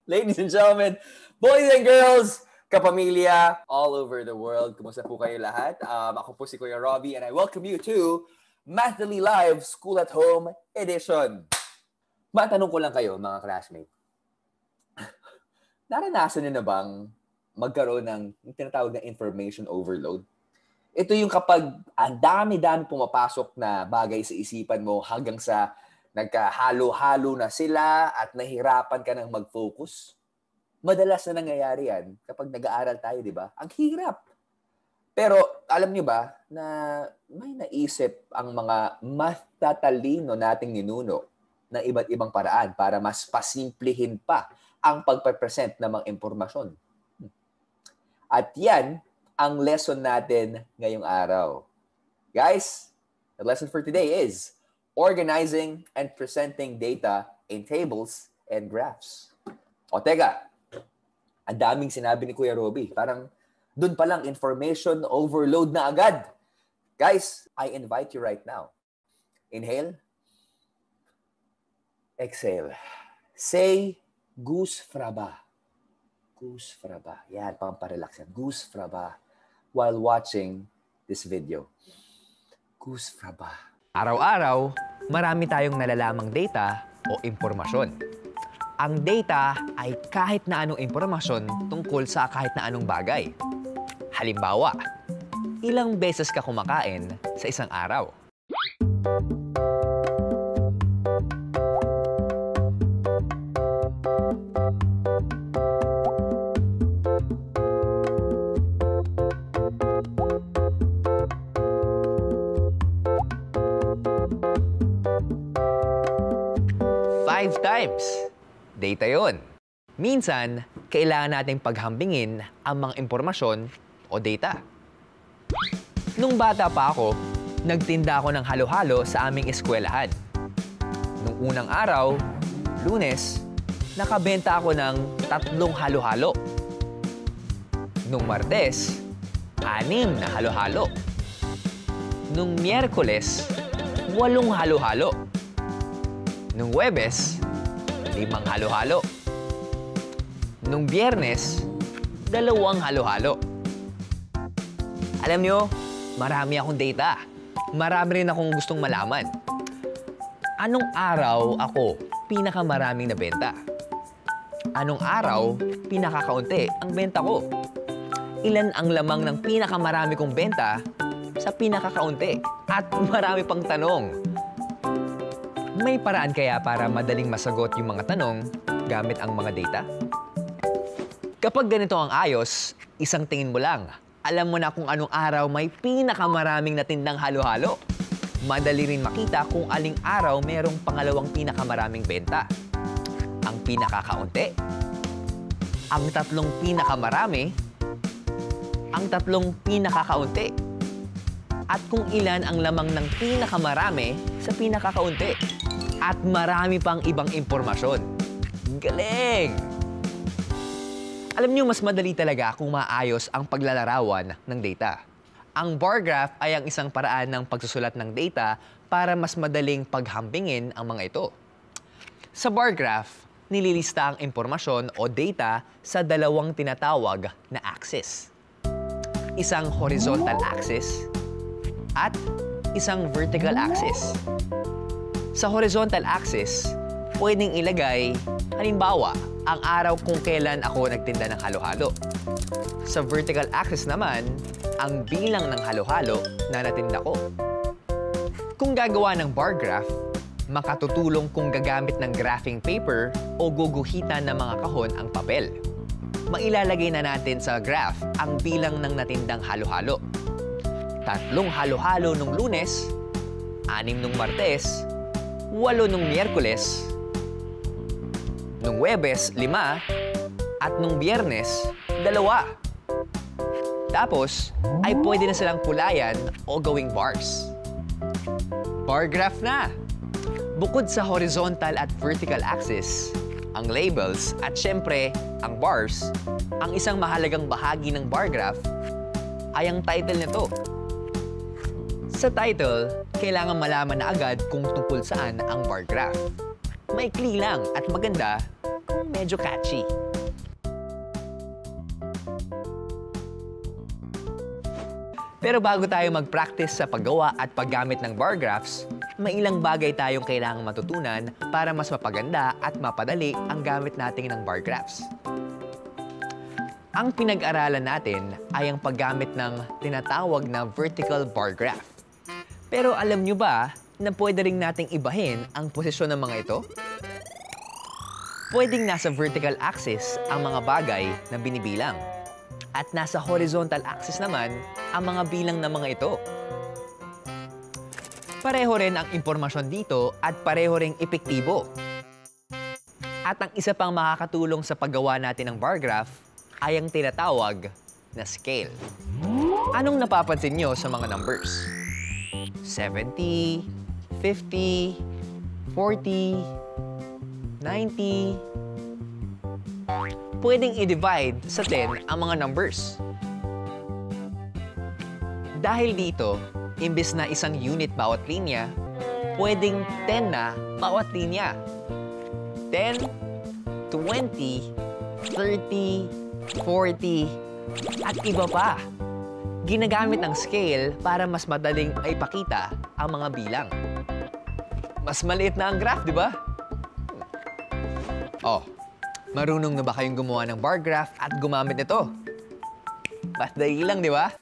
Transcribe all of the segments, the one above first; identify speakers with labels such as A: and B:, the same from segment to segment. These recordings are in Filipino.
A: Ladies and gentlemen, boys and girls, kapamilya all over the world, kumusta po kayo lahat? Ako po si Kuya Robbie and I welcome you to Mathly Live School at Home Edition. Matanong ko lang kayo, mga classmates. Naranasan niyo na bang magkaroon ng tinatawag na information overload? Ito yung kapag ang dami-dami pumapasok na bagay sa isipan mo hanggang sa nagkahalo-halo na sila at nahirapan ka ng mag-focus. Madalas na nangyayari yan kapag nag-aaral tayo, di ba? Ang hirap. Pero alam niyo ba na may naisip ang mga matatalino nating ninuno ng iba't ibang paraan para mas pasimplihin pa ang pagpapresent ng mga impormasyon. At yan ang lesson natin ngayong araw. Guys, the lesson for today is organizing and presenting data in tables and graphs. O teka, ang daming sinabi ni Kuya Robbie. Parang dun pa lang information overload na agad. Guys, I invite you right now. Inhale. Exhale. Say, Goose Fraba. Goose Fraba. Yan, pamparelax yan. Goose Fraba while watching this video. Goose Fraba.
B: Araw-araw, marami tayong nalalamang data o impormasyon. Ang data ay kahit na anong impormasyon tungkol sa kahit na anong bagay. Halimbawa, ilang beses ka kumakain sa isang araw? Five times. Data yon. Minsan, kailangan nating paghambingin ang mga impormasyon o data. Nung bata pa ako, nagtinda ako ng halo-halo sa aming eskwelahan. Nung unang araw, Lunes, nakabenta ako ng 3 halo-halo. Nung Martes, 6 na halo-halo. Nung Miyerkules, 8 halo-halo. Nung Huwebes, 5 halo-halo. Nung Biyernes, 2 halo-halo. Alam nyo, marami akong data. Marami rin akong gustong malaman. Anong araw ako pinakamaraming nabenta? Anong araw pinakakaunti ang benta ko? Ilan ang lamang ng pinakamarami kong benta sa pinakakaunti? At marami pang tanong. May paraan kaya para madaling masagot yung mga tanong gamit ang mga data? Kapag ganito ang ayos, isang tingin mo lang, alam mo na kung anong araw may pinakamaraming natindang halo-halo. Madali rin makita kung aling araw merong pangalawang pinakamaraming benta. Ang pinakakaunti, ang 3 pinakamarami, ang 3 pinakakaunti, at kung ilan ang lamang ng pinakamarami sa pinakakaunti. At marami pang ibang impormasyon. Galing! Alam niyo, mas madali talaga kung maayos ang paglalarawan ng data. Ang bar graph ay ang isang paraan ng pagsusulat ng data para mas madaling paghambingin ang mga ito. Sa bar graph, nililista ang impormasyon o data sa 2 tinatawag na axis. Isang horizontal axis at isang vertical axis. Sa horizontal axis, pwedeng ilagay, halimbawa, ang araw kung kailan ako nagtinda ng halo-halo. Sa vertical axis naman, ang bilang ng halo-halo na natinda ko. Kung gagawa ng bar graph, makatutulong kung gagamit ng graphing paper o guguhitan ng mga kahon ang papel. Mailalagay na natin sa graph ang bilang ng natindang halo-halo. 3 halo-halo nung Lunes, 6 nung Martes, 8 nung Miyerkules, nung Huwebes, 5, at nung Biyernes, 2. Tapos, ay pwede na silang pulayan o gawing bars. Bar graph na! Bukod sa horizontal at vertical axis, ang labels at syempre, ang bars, ang isang mahalagang bahagi ng bar graph ay ang title nito. Sa title, kailangan malaman na agad kung tungkol saan ang bar graph. Maikli lang at maganda kung medyo catchy. Pero bago tayo mag-practice sa paggawa at paggamit ng bar graphs, may ilang bagay tayong kailangang matutunan para mas mapaganda at mapadali ang gamit natin ng bar graphs. Ang pinag-aralan natin ay ang paggamit ng tinatawag na vertical bar graph. Pero alam nyo ba na pwede rin nating ibahin ang posisyon ng mga ito? Pwedeng nasa vertical axis ang mga bagay na binibilang. At nasa horizontal axis naman ang mga bilang ng mga ito. Pareho rin ang impormasyon dito at pareho ring epektibo. At ang isa pang makakatulong sa paggawa natin ng bar graph ay ang tinatawag na scale. Anong napapansin nyo sa mga numbers? 70, 50, 40, 90... Pwedeng i-divide sa 10 ang mga numbers. Dahil dito, imbes na isang unit bawat linya, pwedeng 10 na bawat linya. 10, 20, 30, 40, at iba pa. Ginagamit ang scale para mas madaling ipakita ang mga bilang. Mas maliit na ang graph, di ba? Oh. Marunong na ba kayong gumawa ng bar graph at gumamit nito? Madali lang, di ba?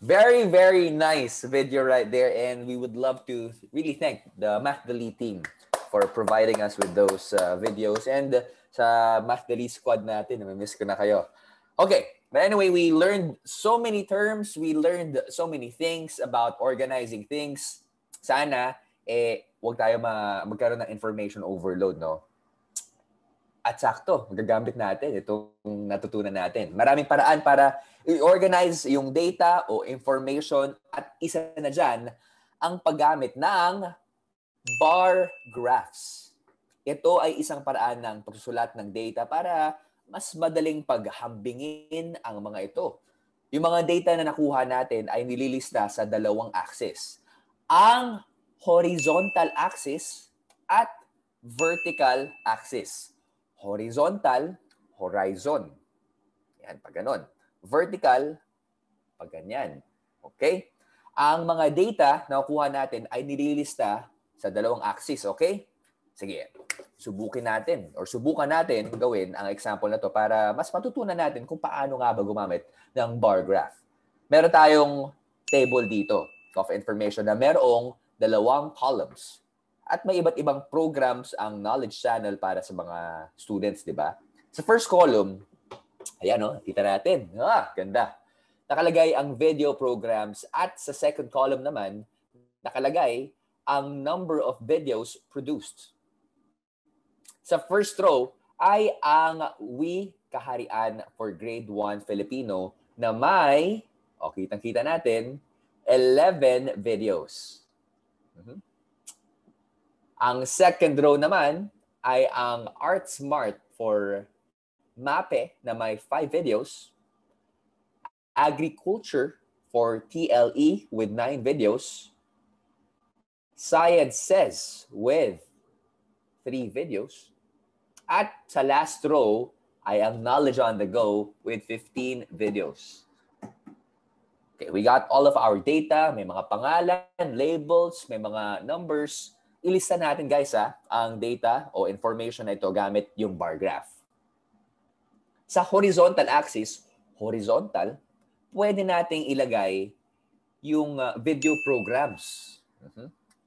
A: Very, very nice video right there. And we would love to really thank the Math.Dali team for providing us with those videos. And sa Math.Dali squad natin, namimiss ko na kayo. Okay, but anyway, we learned so many terms. We learned so many things about organizing things. Sana, huwag tayo magkaroon ng information overload, no? At sakto, magagamit natin itong natutunan natin. Maraming paraan para i-organize yung data o information at isa na dyan ang paggamit ng bar graphs. Ito ay isang paraan ng pagsusulat ng data para mas madaling paghambingin ang mga ito. Yung mga data na nakuha natin ay nililista sa dalawang axis. Ang horizontal axis at vertical axis. Horizontal, horizon. Yan, pag ganon. Vertical, pag ganyan. Okay? Ang mga data na nakuha natin ay nililista sa dalawang axis. Okay? Sige, subukan natin gawin ang example na to para mas matutunan natin kung paano nga ba gumamit ng bar graph. Meron tayong table dito of information na merong dalawang columns. At may iba't ibang programs ang Knowledge Channel para sa mga students, di ba? Sa first column, ayan o, kita natin. Ganda. Nakalagay ang video programs at sa second column naman, nakalagay ang number of videos produced. Sa first row ay ang We Kaharian for Grade 1 Filipino na may, kitang-kita natin, 11 videos. Ang second row naman ay ang Art Smart for MAPE na may 5 videos. Agriculture for TLE with 9 videos. Science Says with 3 videos. At sa last row ay ang Knowledge on the Go with 15 videos. Okay, we got all of our data. May mga pangalan, labels, may mga numbers. Ilista natin guys ang data o information na ito gamit yung bar graph. Sa horizontal axis, horizontal, pwede nating ilagay yung video programs.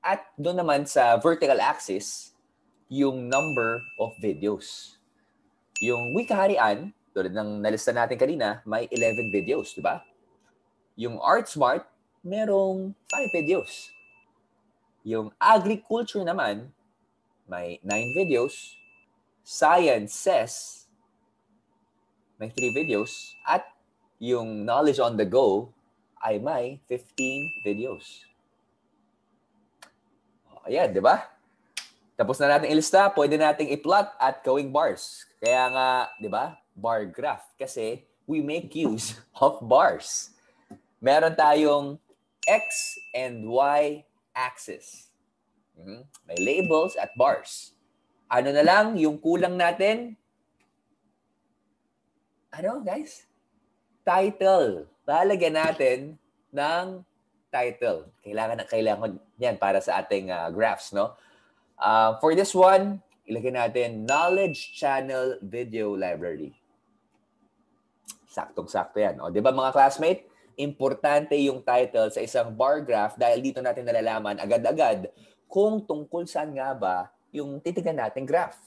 A: At doon naman sa vertical axis, yung number of videos. Yung We Kaharian, tulad ng nalista natin kanina, may 11 videos, di ba? Yung Art Smart, merong 5 videos. Yung agriculture naman, may 9 videos. Science Says, may 3 videos. At yung Knowledge on the Go ay may 15 videos. Ayan, di ba? Tapos na natin ilista, pwede nating i-plot at gawing bars. Kaya nga, di ba? Bar graph. Kasi we make use of bars. Meron tayong X and Y axis. May labels at bars. Ano na lang yung kulang natin? Ano, guys? Title. Lalagyan natin ng title. Kailangan yan para sa ating graphs, no? For this one, ilagay natin Knowledge Channel Video Library. Saktong-sakto yan. O, di ba mga classmate? Importante yung title sa isang bar graph dahil dito natin nalalaman agad-agad kung tungkol saan nga ba yung titignan nating graph.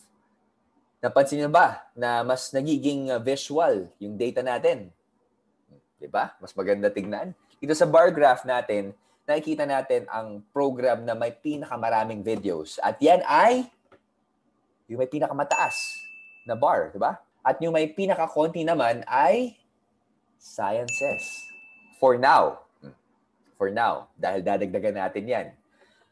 A: Napansin niyo ba na mas nagiging visual yung data natin? Di ba? Mas maganda tignan. Dito sa bar graph natin, nakikita natin ang program na may pinakamaraming videos. At yan ay yung may pinakamataas na bar, di ba? At yung may pinakakonti naman ay sciences. For now. Dahil dadagdagan natin yan.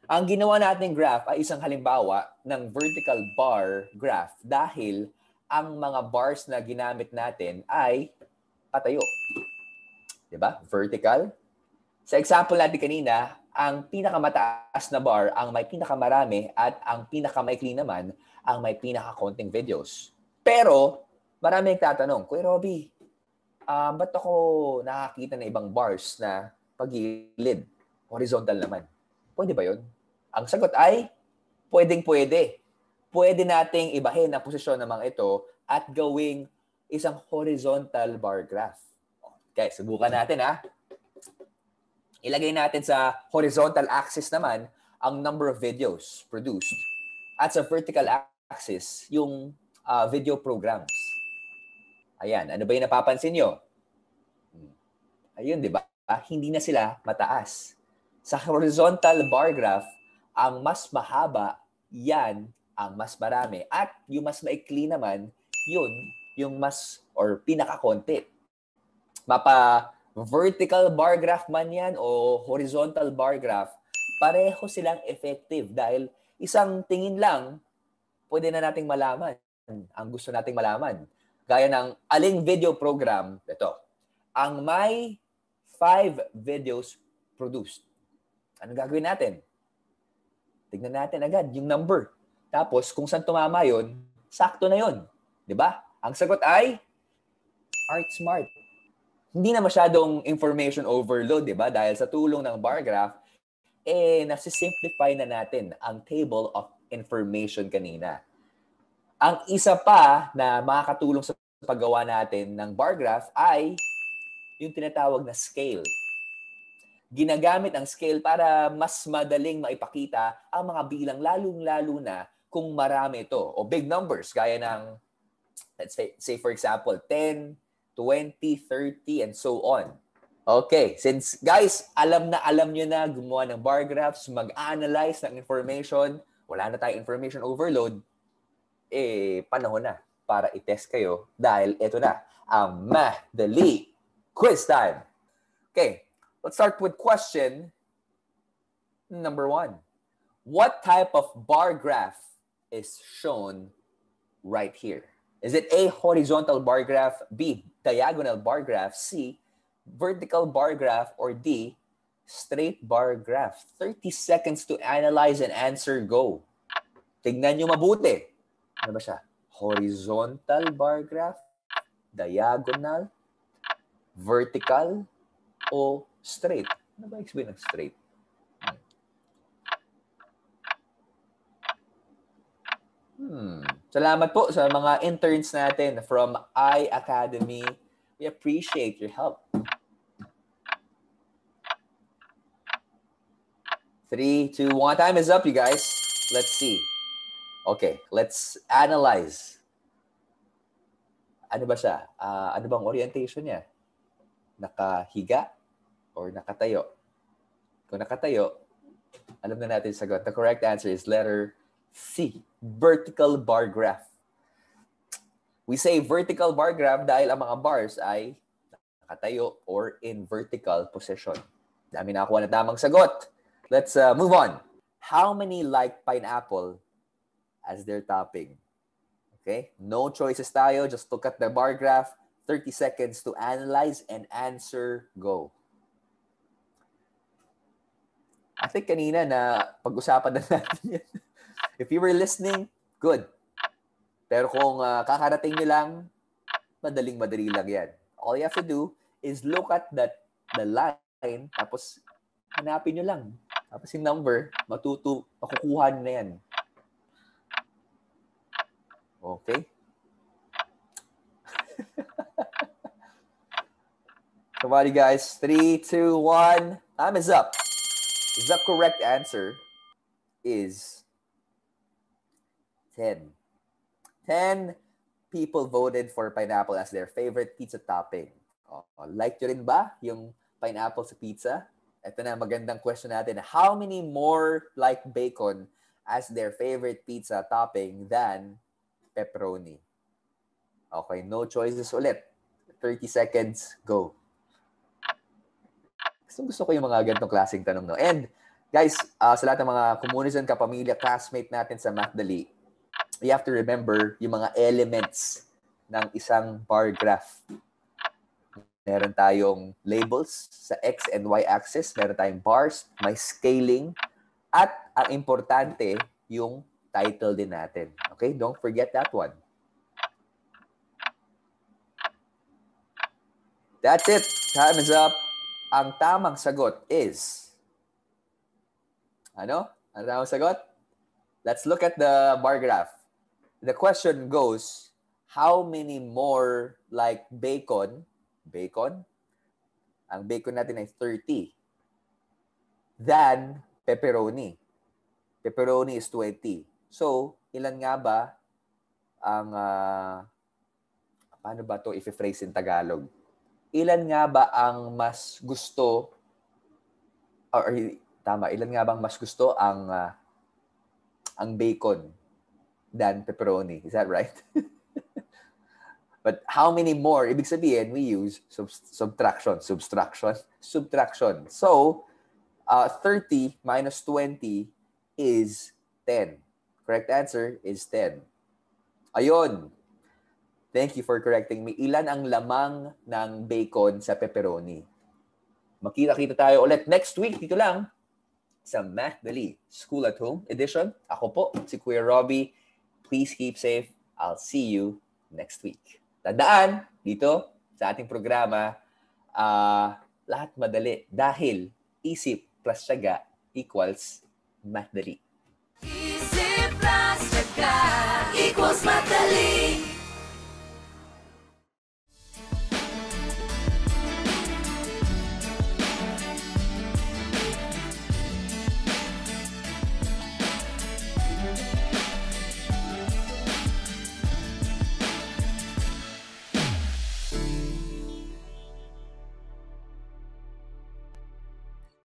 A: Ang ginawa nating graph ay isang halimbawa ng vertical bar graph dahil ang mga bars na ginamit natin ay patayo. Diba? Vertical. Sa example natin kanina, ang pinakamataas na bar ang may pinakamarami at ang pinakamaikli naman ang may pinakakonting videos. Pero, marami nagtatanong, Kuya Robby, ba't ako nakakita ng ibang bars na pagilid? Horizontal naman. Pwede ba yun? Ang sagot ay, pwedeng-pwede. Pwede nating ibahin ang posisyon ng mga ito at gawing isang horizontal bar graph. Okay, subukan natin ha. Ilagay natin sa horizontal axis naman ang number of videos produced. At sa vertical axis, yung video programs. Ayan, ano ba yung napapansin nyo? Ayun, di ba? Hindi na sila mataas. Sa horizontal bar graph, ang mas mahaba, yan ang mas marami. At yung mas maikli naman, yun yung mas or pinakakonti. Mapa-vertical bar graph man yan o horizontal bar graph, pareho silang effective dahil isang tingin lang, pwede na nating malaman ang gusto nating malaman. Gaya ng aling video program, ito, ang may 5 videos produced. Ano gagawin natin? Tignan natin agad yung number. Tapos, kung saan tumama yun, sakto na yun. Diba? Ang sagot ay Art Smart. Hindi na masyadong information overload, diba? Dahil sa tulong ng bar graph, nasisimplify na natin ang table of information kanina. Ang isa pa na makakatulong sa paggawa natin ng bar graph ay yung tinatawag na scale. Ginagamit ang scale para mas madaling maipakita ang mga bilang lalong-lalo na kung marami ito o big numbers gaya ng, let's say for example, 10, 20, 30, and so on. Okay, since guys, alam nyo na gumawa ng bar graphs, mag-analyze ng information, wala na tayong information overload, panahon na para i-test kayo dahil ito na ang Math-Dali Quiz Time. Okay, let's start with question number 1. What type of bar graph is shown right here? Is it A, horizontal bar graph, B, diagonal bar graph, C, vertical bar graph, or D, straight bar graph? 30 seconds to analyze and answer. Go. Tignan nyo mabuti. Ano ba siya? Horizontal bar graph, diagonal, vertical, o straight? Ano ba explain ng straight? Salamat po sa mga interns natin from iAcademy. We appreciate your help. 3, 2, 1. Time is up, you guys. Let's see. Okay, let's analyze. Ano ba siya? Ano bang orientation niya? Nakahiga or nakatayo? Kung nakatayo, alam na natin sagot. The correct answer is letter C, vertical bar graph. We say vertical bar graph dahil ang mga bars ay nakatayo or in vertical position. Dami na ako na tamang sagot. Let's move on. How many like pineapple as their topping? Okay? No choices tayo. Just look at the bar graph. 30 seconds to analyze and answer. Go. I think kanina na pag-usapan na natin yan. If you were listening, good. Pero kung kakarating nyo lang, madaling-madali lang yan. All you have to do is look at the line, tapos hanapin nyo lang. Tapos yung number, makukuha nyo na yan. Okay? Come on, you guys. 3, 2, 1. Time is up. The correct answer is 10. 10 people voted for pineapple as their favorite pizza topping. Like nyo rin ba yung pineapple sa pizza? Ito na, magandang question natin. How many more like bacon as their favorite pizza topping than pepperoni? Okay, no choices ulit. 30 seconds, go. Gusto ko yung mga ganitong klaseng tanong, no? And, guys, sa lahat ng mga komunisan, kapamilya, classmate natin sa Mathdali, you have to remember yung mga elements ng isang bar graph. Meron tayong labels sa X and Y axis, meron tayong bars, may scaling, at ang importante, yung title din natin. Okay? Don't forget that one. That's it. Time is up. Ang tamang sagot is... Ano? Ang tamang sagot? Let's look at the bar graph. The question goes, how many more like bacon? Ang bacon natin ay 30. Than pepperoni. Pepperoni is 20. So, ilan nga ba ang... paano ba ito i-phrase in Tagalog? Ilan nga ba ang mas gusto ilan nga bang mas gusto ang bacon than pepperoni? Is that right? But how many more? Ibig sabihin, we use subtraction. So, 30 minus 20 is 10. Correct answer is 10. Ayun. Thank you for correcting me. Ilan ang lamang ng bacon sa pepperoni? Makita-kita tayo ulit next week dito lang sa Mathdali School at Home Edition. Ako po, si Kuya Robbie. Please keep safe. I'll see you next week. Tandaan, dito sa ating programa, lahat madali dahil isip plus tiyaga equals Mathdali.
C: Isip plus tiyaga equals Mathdali.